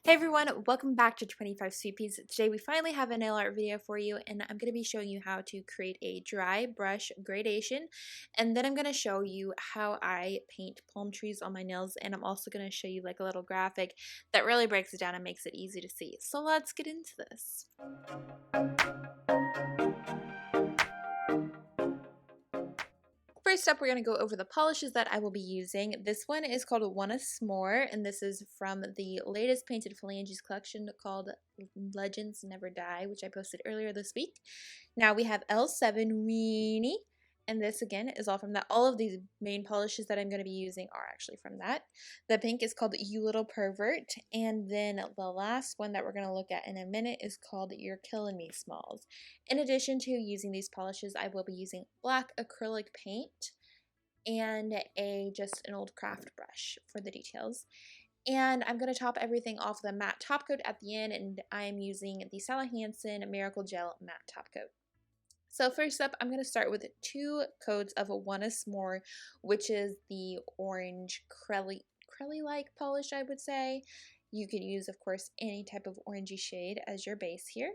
Hey everyone, welcome back to 25 Sweetpeas. Today we finally have a nail art video for you, and I'm going to be showing you how to create a dry brush gradation, and then I'm going to show you how I paint palm trees on my nails, and I'm also going to show you like a little graphic that really breaks it down and makes it easy to see. So let's get into this. First up, we're going to go over the polishes that I will be using. This one is called Smore, and this is from the latest painted Phalanges collection called Legends Never Die, which I posted earlier this week. Now we have L7 Weeeenie, and this again is all from that. All of these main polishes that I'm going to be using are actually from that. The pink is called You Little Pervert, and then the last one that we're going to look at in a minute is called You're Killing Me Smalls. In addition to using these polishes, I will be using black acrylic paint and just an old craft brush for the details. And I'm going to top everything off with a matte top coat at the end, and I am using the Hansen Miracle Gel matte top coat. So first up, I'm going to start with 2 coats of Smore, which is the orange crelly-like polish, I would say. You could use, of course, any type of orangey shade as your base here.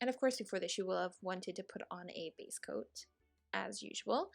And of course, before this, you will have wanted to put on a base coat, as usual.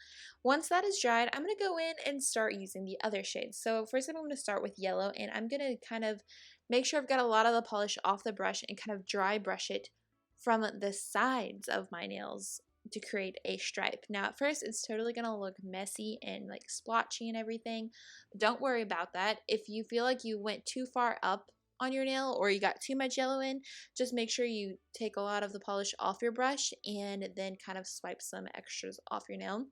Once that is dried, I'm going to go in and start using the other shades. So first I'm going to start with yellow, and I'm going to kind of make sure I've got a lot of the polish off the brush and kind of dry brush it from the sides of my nails to create a stripe. Now at first it's totally going to look messy and like splotchy and everything. Don't worry about that. If you feel like you went too far up on your nail or you got too much yellow in, just make sure you take a lot of the polish off your brush and then kind of swipe some extras off your nail.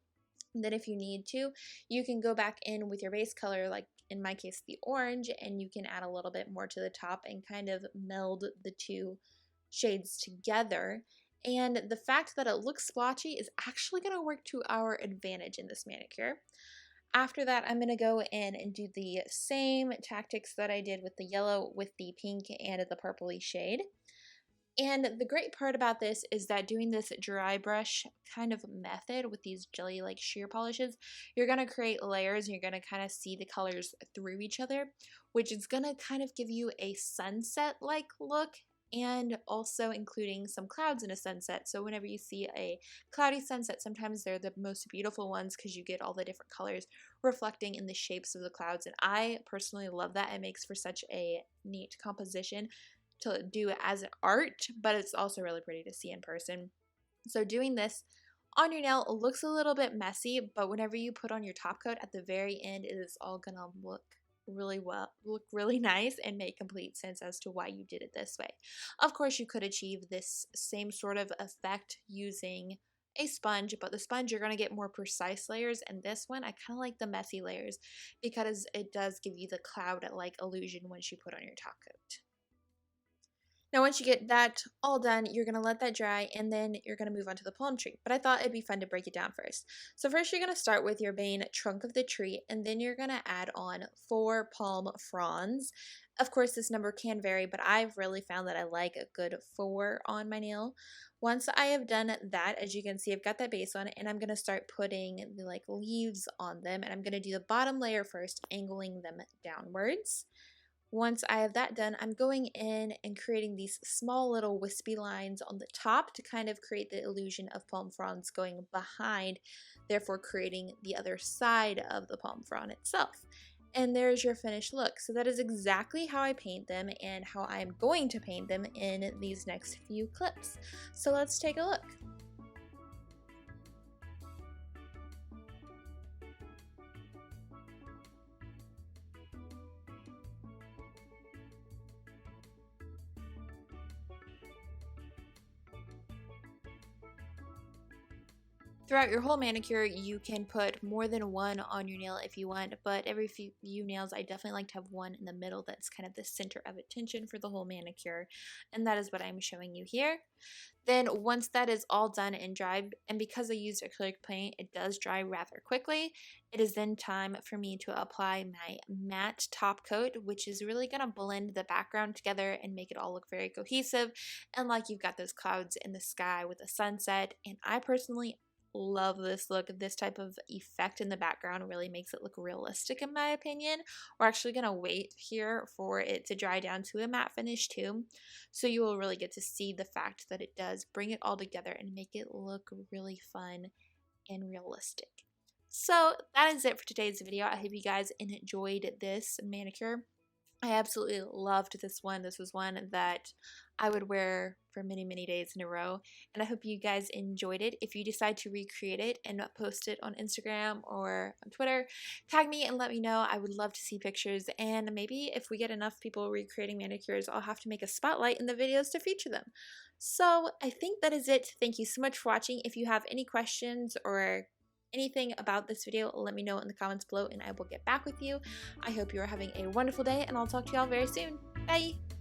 And then if you need to, you can go back in with your base color, like in my case the orange, and you can add a little bit more to the top and kind of meld the 2 shades together. And the fact that it looks splotchy is actually going to work to our advantage in this manicure. After that, I'm going to go in and do the same tactics that I did with the yellow, with the pink and the purpley shade. And the great part about this is that doing this dry brush kind of method with these jelly-like sheer polishes, you're going to create layers and you're going to kind of see the colors through each other, which is going to kind of give you a sunset-like look, and also including some clouds in a sunset. So whenever you see a cloudy sunset, sometimes they're the most beautiful ones because you get all the different colors reflecting in the shapes of the clouds. And I personally love that. It makes for such a neat composition to do as an art, but it's also really pretty to see in person. So doing this on your nail looks a little bit messy, but whenever you put on your top coat at the very end, it is all gonna look really nice and make complete sense as to why you did it this way. Of course, you could achieve this same sort of effect using a sponge, but the sponge you're going to get more precise layers, and this one I kind of like the messy layers because it does give you the cloud-like illusion once you put on your top coat. Now once you get that all done, you're going to let that dry, and then you're going to move on to the palm tree. But I thought it'd be fun to break it down first. So first you're going to start with your main trunk of the tree, and then you're going to add on 4 palm fronds. Of course, this number can vary, but I've really found that I like a good 4 on my nail. Once I have done that, as you can see, I've got that base on, and I'm going to start putting the leaves on them, and I'm going to do the bottom layer first, angling them downwards. Once I have that done, I'm going in and creating these small little wispy lines on the top to kind of create the illusion of palm fronds going behind, therefore creating the other side of the palm frond itself. And there's your finished look. So that is exactly how I paint them and how I'm going to paint them in these next few clips. So let's take a look. Throughout your whole manicure, you can put more than 1 on your nail if you want, but every few nails, I definitely like to have 1 in the middle that's kind of the center of attention for the whole manicure, and that is what I'm showing you here. Then once that is all done and dried, and because I used acrylic paint, it does dry rather quickly, it is then time for me to apply my matte top coat, which is really going to blend the background together and make it all look very cohesive, and like you've got those clouds in the sky with a sunset. And I personally love this look. This type of effect in the background really makes it look realistic in my opinion. We're actually going to wait here for it to dry down to a matte finish too. So you will really get to see the fact that it does bring it all together and make it look really fun and realistic. So that is it for today's video. I hope you guys enjoyed this manicure. I absolutely loved this one. This was one that I would wear for many, many days in a row. And I hope you guys enjoyed it. If you decide to recreate it and post it on Instagram or on Twitter, tag me and let me know. I would love to see pictures. And maybe if we get enough people recreating manicures, I'll have to make a spotlight in the videos to feature them. So I think that is it. Thank you so much for watching. If you have any questions or anything about this video, let me know in the comments below and I will get back with you. I hope you are having a wonderful day and I'll talk to y'all very soon. Bye!